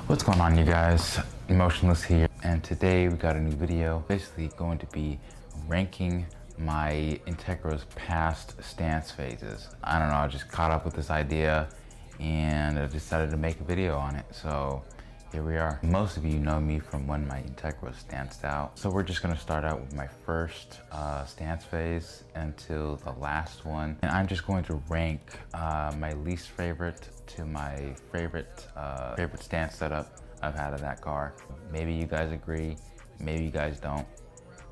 What's going on, you guys? Emotionless here, and today we got a new video. Basically going to be ranking my Integras past stance phases. I don't know, I just caught up with this idea and I decided to make a video on it. So here we are. Most of you know me from when my Integras stanced out. So we're just gonna start out with my first stance phase until the last one. And I'm just going to rank my least favorite to my favorite stance setup I've had of that car. Maybe you guys agree, maybe you guys don't,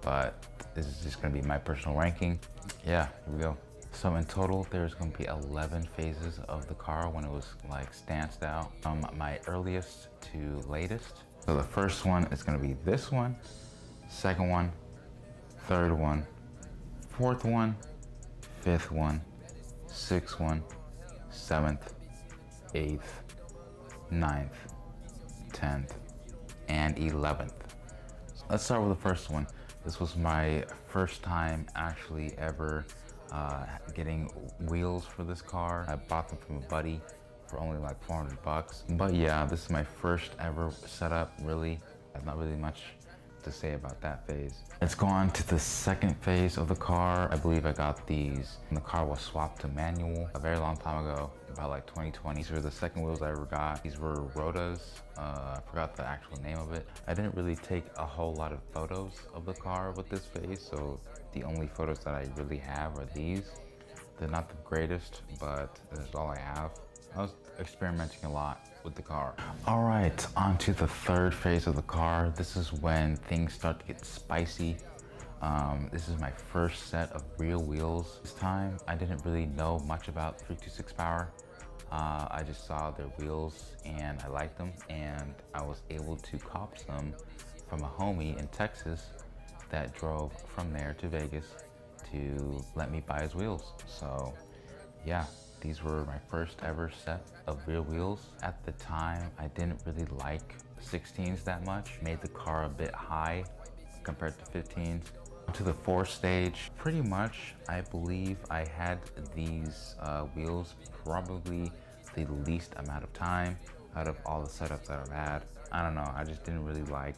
but this is just gonna be my personal ranking. Yeah, here we go. So in total, there's gonna be 11 phases of the car when it was like stanced out, from my earliest to latest. So the first one is gonna be this one, second one, third one, fourth one, fifth one, sixth one, seventh, eighth, ninth, 10th, and 11th. Let's start with the first one. This was my first time actually ever getting wheels for this car. I bought them from a buddy for only like 400 bucks. But yeah, this is my first ever setup, really. There's not really much to say about that phase. Let's go on to the second phase of the car. I believe I got these when the car was swapped to manual a very long time ago, about like 2020. These were the second wheels I ever got. These were Rotas. I forgot the actual name of it. I didn't really take a whole lot of photos of the car with this phase, so the only photos that I really have are these. They're not the greatest, but that's all I have. I was experimenting a lot with the car. All right, on to the third phase of the car. This is when things start to get spicy. This is my first set of real wheels. This time, I didn't really know much about 326 Power. I just saw their wheels and I liked them, and I was able to cop some from a homie in Texas that drove from there to Vegas to let me buy his wheels. So yeah, these were my first ever set of real wheels. At the time, I didn't really like 16s that much. Made the car a bit high compared to 15s. To the fourth stage, pretty much, I believe I had these wheels probably the least amount of time out of all the setups that I've had. I don't know, I just didn't really like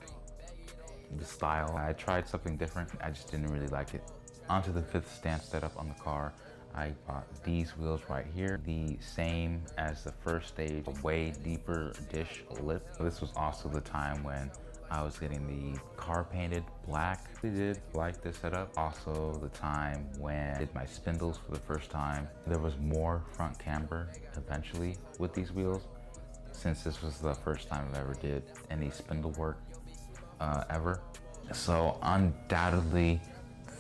the style. I tried something different, I just didn't really like it. Onto the fifth stance setup on the car. I bought these wheels right here, the same as the first stage, a way deeper dish lip. This was also the time when I was getting the car painted black. I did like this setup. Also the time when I did my spindles for the first time. There was more front camber eventually with these wheels, since this was the first time I ever did any spindle work ever. So undoubtedly,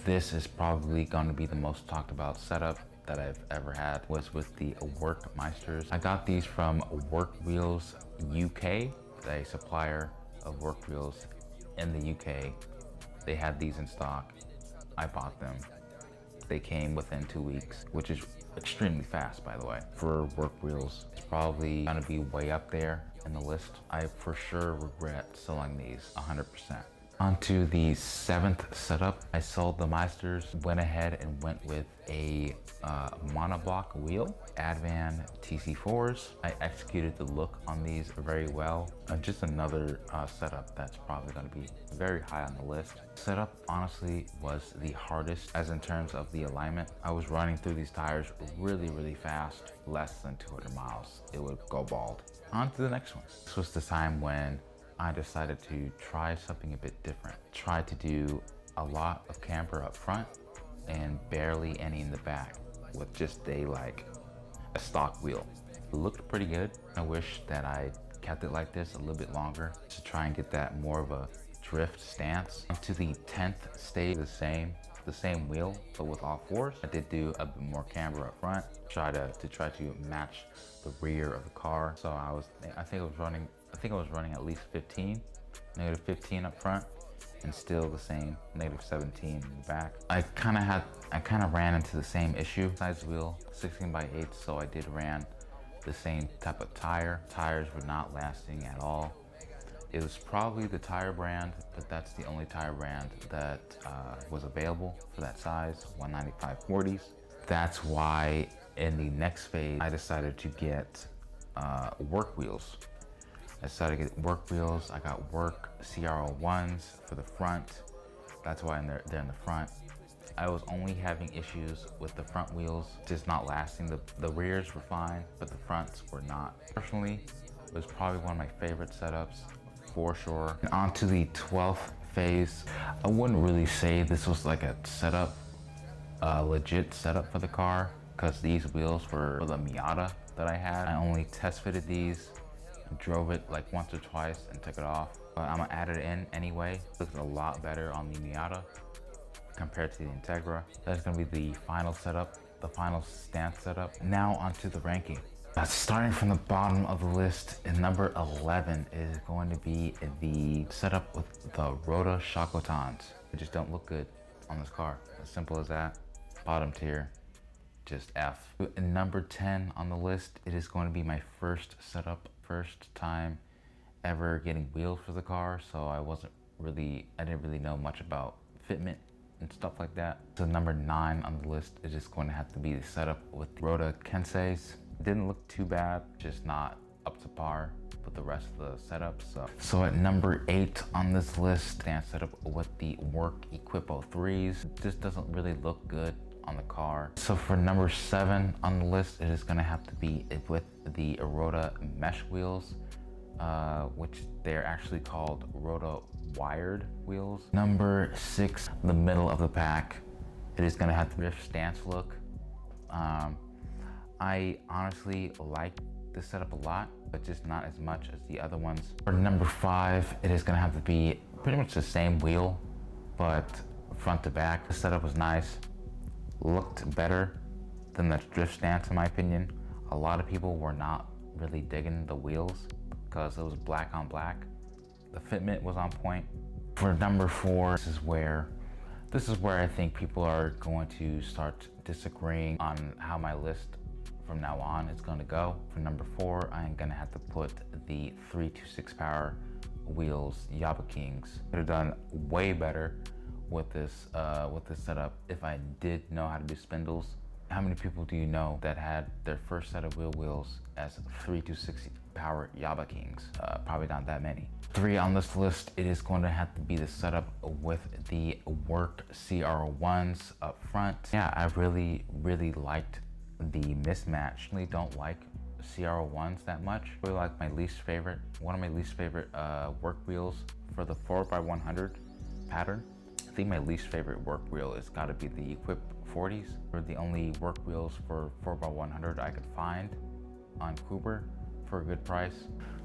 this is probably going to be the most talked about setup that I've ever had, was with the Workmeisters. I got these from Work Wheels UK, a supplier of work wheels in the UK. They had these in stock. I bought them. They came within 2 weeks, which is extremely fast, by the way, for work wheels. It's probably gonna be way up there in the list. I for sure regret selling these 100%. Onto the seventh setup, I sold the Meisters, went ahead and went with a monoblock wheel, Advan TC4s. I executed the look on these very well. Just another setup that's probably gonna be very high on the list. Setup honestly was the hardest, as in terms of the alignment. I was running through these tires really, really fast, less than 200 miles. It would go bald. On to the next one. This was the time when I decided to try something a bit different. Tried to do a lot of camber up front and barely any in the back, with just a stock wheel. It looked pretty good. I wish that I kept it like this a little bit longer to try and get that more of a drift stance. To the 10th stage, the same wheel, but with all fours. I did do a bit more camber up front, try to match the rear of the car. So I think I was running at least 15, negative 15 up front, and still the same negative 17 in the back. I kind of ran into the same issue. Size wheel, 16x8, so I did ran the same type of tire. Tires were not lasting at all. It was probably the tire brand, but that's the only tire brand that was available for that size, 195/40s. That's why in the next phase, I decided to get work wheels. I decided to get work wheels. I got work CR01s for the front. That's why they're in the front. I was only having issues with the front wheels just not lasting. The rears were fine, but the fronts were not. Personally, it was probably one of my favorite setups for sure. And on to the 12th phase. I wouldn't really say this was like a setup, legit setup for the car, because these wheels were the Miata that I had. I only test fitted these, drove it like once or twice and took it off. But I'm gonna add it in anyway. It looks a lot better on the Miata compared to the Integra. That's gonna be the final setup, the final stance setup. Now onto the ranking. Starting from the bottom of the list, in number 11 is going to be the setup with the Rota Chacotans. They just don't look good on this car. As simple as that. Bottom tier, just F. In number 10 on the list, it is going to be my first setup, first time ever getting wheels for the car. So I didn't really know much about fitment and stuff like that. So number 9 on the list is just going to have to be the setup with the Rota Kenseis. It didn't look too bad, just not up to par with the rest of the setups. So at number 8 on this list, stance setup with the Work Equipo 3s. This doesn't really look good on the car. So for number 7 on the list, it is gonna have to be with the Rota mesh wheels, which they're actually called Rota wired wheels. Number 6, the middle of the pack, it is gonna have the drift stance look. I honestly like this setup a lot, but just not as much as the other ones. For number 5, it is gonna have to be pretty much the same wheel, but front to back. The setup was nice, looked better than the drift stance in my opinion. A lot of people were not really digging the wheels because it was black on black. The fitment was on point. For number 4, this is where I think people are going to start disagreeing on how my list from now on is going to go. For number 4, I am going to have to put the 326 power wheels Yaba Kings. Could have done way better with this setup if I did know how to do spindles. How many people do you know that had their first set of wheels as 326 power Yaba Kings? Probably not that many. 3 on this list, it is going to have to be the setup with the Work CR1s up front. Yeah, I really liked the mismatch. I really don't like CR1s that much. Really like my least favorite, one of my least favorite work wheels for the 4x100 pattern. I think my least favorite work wheel has got to be the Equip 40s. They're the only work wheels for 4x100 I could find on Cooper for a good price.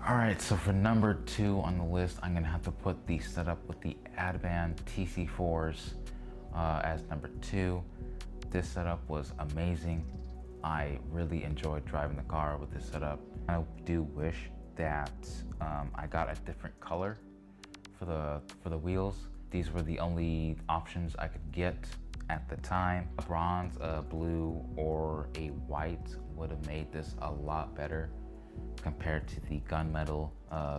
All right, so for number 2 on the list, I'm gonna have to put the setup with the Advan TC4s as number 2. This setup was amazing. I really enjoyed driving the car with this setup. I do wish that I got a different color for the wheels. These were the only options I could get at the time. A bronze, a blue, or a white would have made this a lot better compared to the gunmetal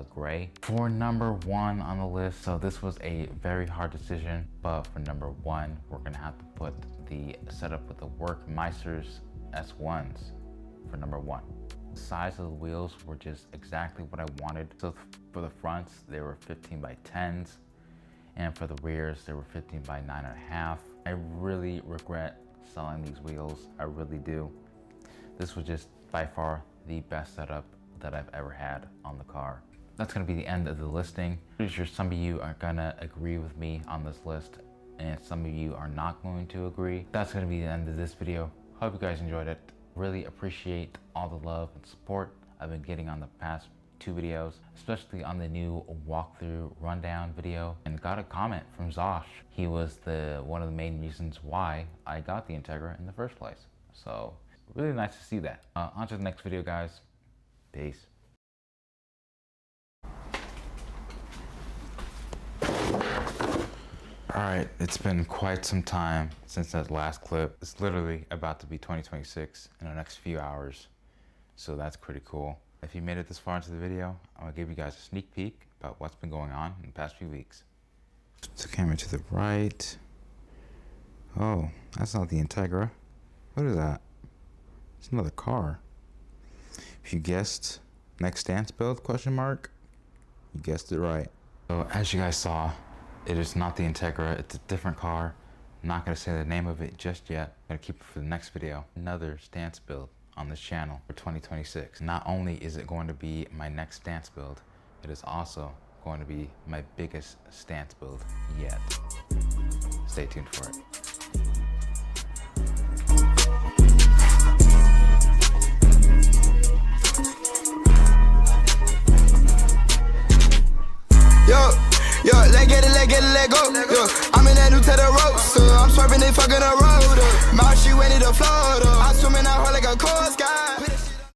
gray. For number 1 on the list, so this was a very hard decision, but for number 1, we're gonna have to put the setup with the Work Meisters S1s for number 1. The size of the wheels were just exactly what I wanted. So for the fronts, they were 15 by 10s. And for the rears, they were 15 by 9.5. I really regret selling these wheels. I really do. This was just by far the best setup that I've ever had on the car. That's gonna be the end of the listing. Pretty sure some of you are gonna agree with me on this list and some of you are not going to agree. That's gonna be the end of this video. Hope you guys enjoyed it. Really appreciate all the love and support I've been getting on the past 2 videos, especially on the new walkthrough rundown video, and got a comment from Zosh. He was one of the main reasons why I got the Integra in the first place. So really nice to see that. On to the next video, guys. Peace. All right, it's been quite some time since that last clip. It's literally about to be 2026 in the next few hours. So that's pretty cool. If you made it this far into the video, I'm gonna give you guys a sneak peek about what's been going on in the past few weeks. The camera to the right. Oh, that's not the Integra. What is that? It's another car. If you guessed, next stance build, question mark. You guessed it right. So as you guys saw, it is not the Integra, it's a different car. I'm not gonna say the name of it just yet. I'm gonna keep it for the next video. Another stance build on this channel for 2026. Not only is it going to be my next stance build, it is also going to be my biggest stance build yet. Stay tuned for it. Yo, let get it, let go. Yo, I'm in that new to the ropes. I'm swerving, they fucking the road. Mouth, she went to the floor. I'm swimming out hard like a coast guy.